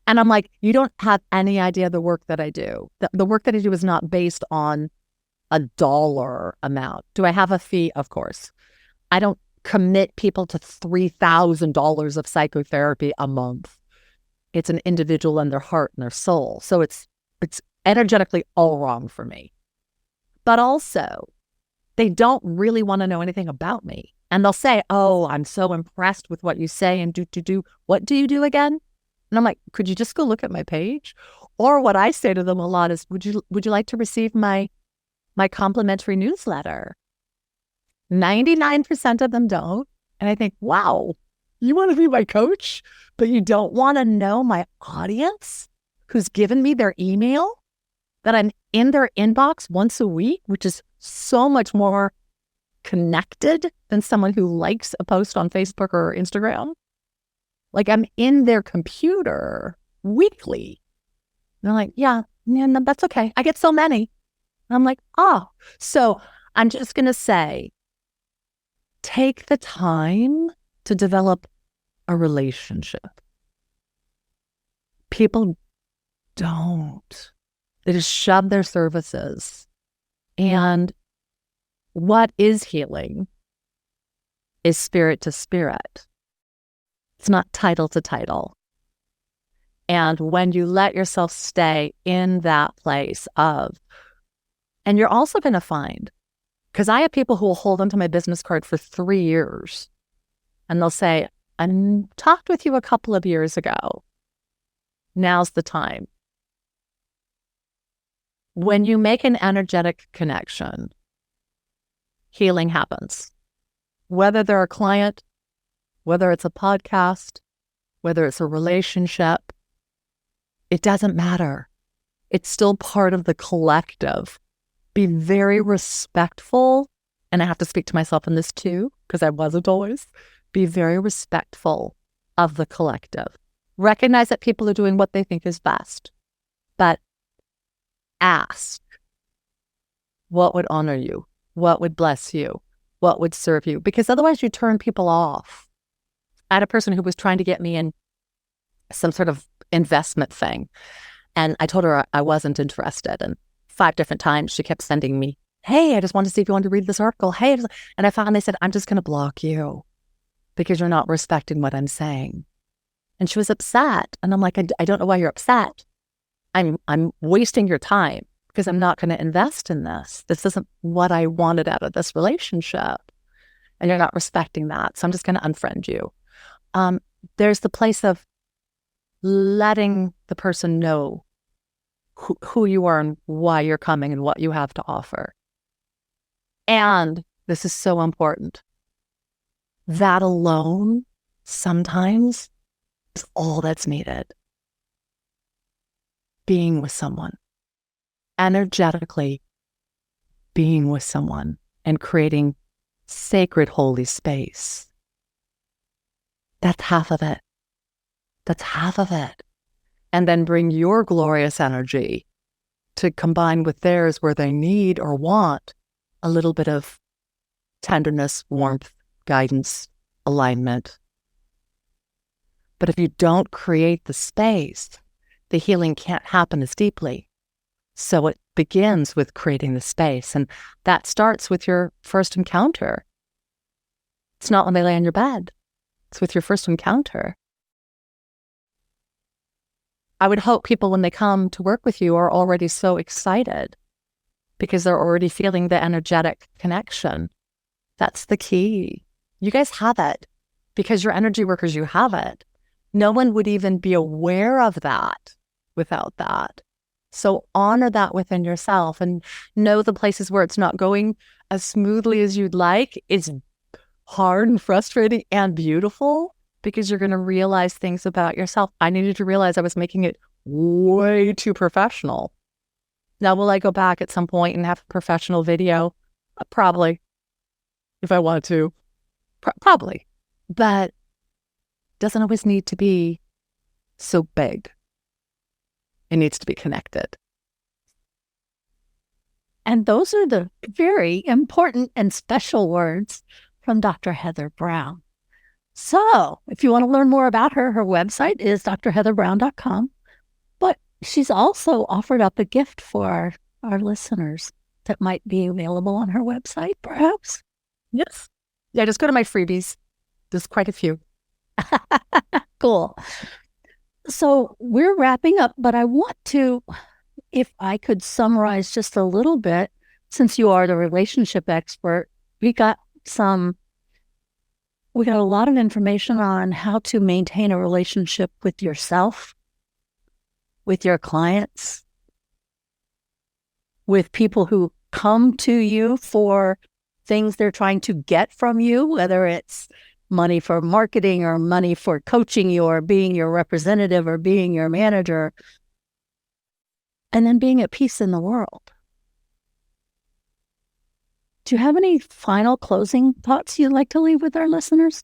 And I'm like, you don't have any idea the work that I do. The work that I do is not based on a dollar amount. Do I have a fee? Of course. I don't commit people to $3,000 of psychotherapy a month. It's an individual and their heart and their soul. So it's energetically all wrong for me. But also, they don't really want to know anything about me. And they'll say, oh, I'm so impressed with what you say and do. What do you do again? And I'm like, could you just go look at my page? Or what I say to them a lot is, would you like to receive my complimentary newsletter? 99% of them don't. And I think, wow, you want to be my coach, but you don't want to know my audience who's given me their email, that I'm in their inbox once a week, which is so much more connected than someone who likes a post on Facebook or Instagram. Like I'm in their computer weekly. And they're like, yeah, no, that's okay. I get so many. And I'm like, oh, so I'm just going to say, take the time to develop a relationship. People don't. They just shove their services. And what is healing is spirit to spirit. It's not title to title. And when you let yourself stay in that place of, and you're also going to find, because I have people who will hold onto my business card for 3 years and they'll say, I talked with you a couple of years ago. Now's the time. When you make an energetic connection, healing happens. Whether they're a client, whether it's a podcast, whether it's a relationship, it doesn't matter. It's still part of the collective. Be very respectful, and I have to speak to myself in this too, because I wasn't always. Be very respectful of the collective. Recognize that people are doing what they think is best, but ask, what would honor you? What would bless you? What would serve you? Because otherwise you turn people off. I had a person who was trying to get me in some sort of investment thing. And I told her I wasn't interested. And 5 different times she kept sending me, hey, I just wanted to see if you wanted to read this article. Hey, and I finally said, I'm just going to block you because you're not respecting what I'm saying. And she was upset. And I'm like, I don't know why you're upset. I'm wasting your time because I'm not going to invest in this. This isn't what I wanted out of this relationship. And you're not respecting that. So I'm just going to unfriend you. There's the place of letting the person know who you are and why you're coming and what you have to offer. And this is so important. That alone sometimes is all that's needed. Being with someone, energetically being with someone and creating sacred holy space. That's half of it. That's half of it. And then bring your glorious energy to combine with theirs where they need or want a little bit of tenderness, warmth, guidance, alignment. But if you don't create the space, the healing can't happen as deeply. So it begins with creating the space. And that starts with your first encounter. It's not when they lay on your bed. It's with your first encounter. I would hope people, when they come to work with you, are already so excited because they're already feeling the energetic connection. That's the key. You guys have it because you're energy workers, you have it. No one would even be aware of that without that. So honor that within yourself and know the places where it's not going as smoothly as you'd like. It's hard and frustrating and beautiful because you're going to realize things about yourself. I needed to realize I was making it way too professional. Now, will I go back at some point and have a professional video? Probably. If I want to. Probably. But doesn't always need to be so big. It needs to be connected. And those are the very important and special words from Dr. Heather Browne. So if you want to learn more about her, her website is drheatherbrowne.com. But she's also offered up a gift for our listeners that might be available on her website, perhaps. Yes. Yeah, just go to my freebies. There's quite a few. Cool. So we're wrapping up, but I want to, if I could summarize just a little bit, since you are the relationship expert, we got a lot of information on how to maintain a relationship with yourself, with your clients, with people who come to you for things they're trying to get from you, whether it's money for marketing or money for coaching you or being your representative or being your manager, and then being at peace in the world. Do you have any final closing thoughts you'd like to leave with our listeners?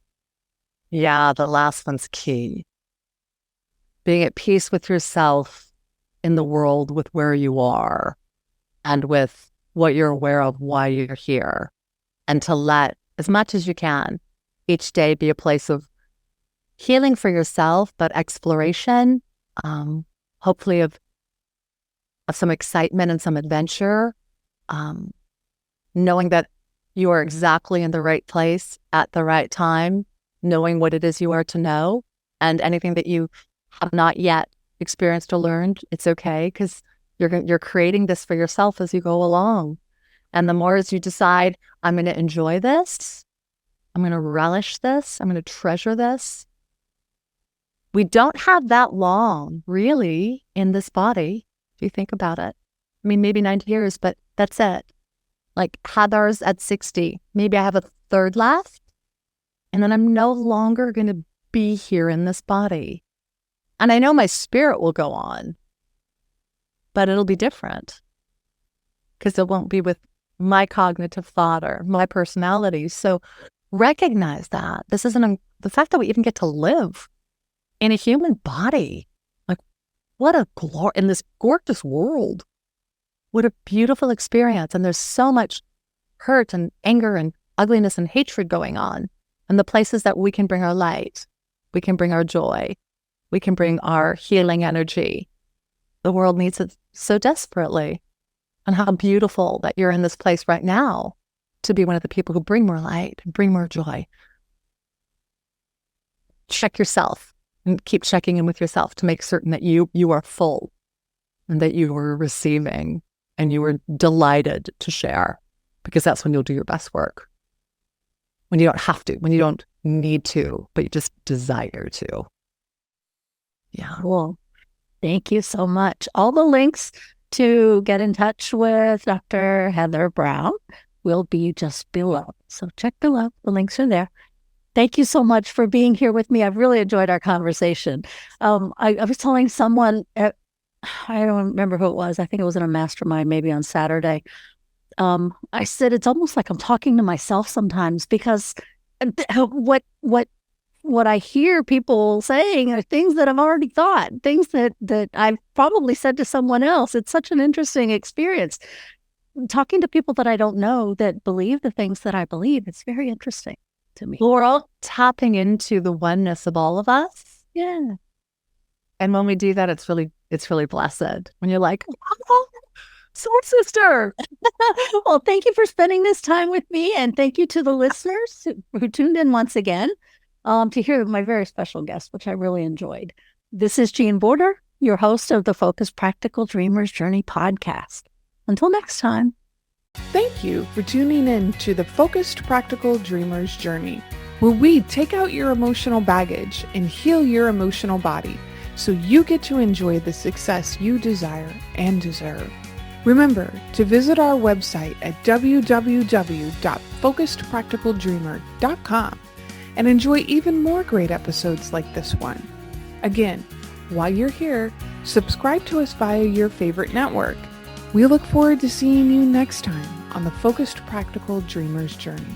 Yeah, the last one's key. Being at peace with yourself in the world with where you are and with what you're aware of, why you're here, and to let, as much as you can, each day be a place of healing for yourself, but exploration, hopefully of some excitement and some adventure, knowing that you are exactly in the right place at the right time, knowing what it is you are to know, and anything that you have not yet experienced or learned, it's okay, because you're creating this for yourself as you go along. And the more as you decide, I'm going to enjoy this, I'm going to relish this, I'm going to treasure this. We don't have that long, really, in this body, if you think about it. I mean, maybe 90 years, but that's it. Like Heather's at 60. Maybe I have a third left, and then I'm no longer going to be here in this body. And I know my spirit will go on, but it'll be different because it won't be with my cognitive thought or my personality. So recognize that this isn't the fact that we even get to live in a human body. Like, what a glory in this gorgeous world. What a beautiful experience. And there's so much hurt and anger and ugliness and hatred going on. And the places that we can bring our light, we can bring our joy, we can bring our healing energy. The world needs it so desperately. And how beautiful that you're in this place right now to be one of the people who bring more light, bring more joy. Check yourself and keep checking in with yourself to make certain that you are full and that you are receiving and you are delighted to share, because that's when you'll do your best work. When you don't have to, when you don't need to, but you just desire to. Yeah. Cool. Thank you so much. All the links to get in touch with Dr. Heather Browne will be just below. So check below. The links are there. Thank you so much for being here with me. I've really enjoyed our conversation. I was telling someone, I don't remember who it was. I think it was in a mastermind, maybe on Saturday. I said, it's almost like I'm talking to myself sometimes, because what what I hear people saying are things that I've already thought, things that I've probably said to someone else. It's such an interesting experience. Talking to people that I don't know that believe the things that I believe, it's very interesting to me. We're all tapping into the oneness of all of us. Yeah. And when we do that, it's really blessed. When you're like, oh, soul sister. Well, thank you for spending this time with me. And thank you to the listeners who tuned in once again to hear my very special guest, which I really enjoyed. This is Jean Border, your host of the Focused Practical Dreamers Journey podcast. Until next time. Thank you for tuning in to the Focused Practical Dreamers Journey, where we take out your emotional baggage and heal your emotional body so you get to enjoy the success you desire and deserve. Remember to visit our website at www.focusedpracticaldreamer.com and enjoy even more great episodes like this one. Again, while you're here, subscribe to us via your favorite network. We look forward to seeing you next time on the Focused Practical Dreamers Journey.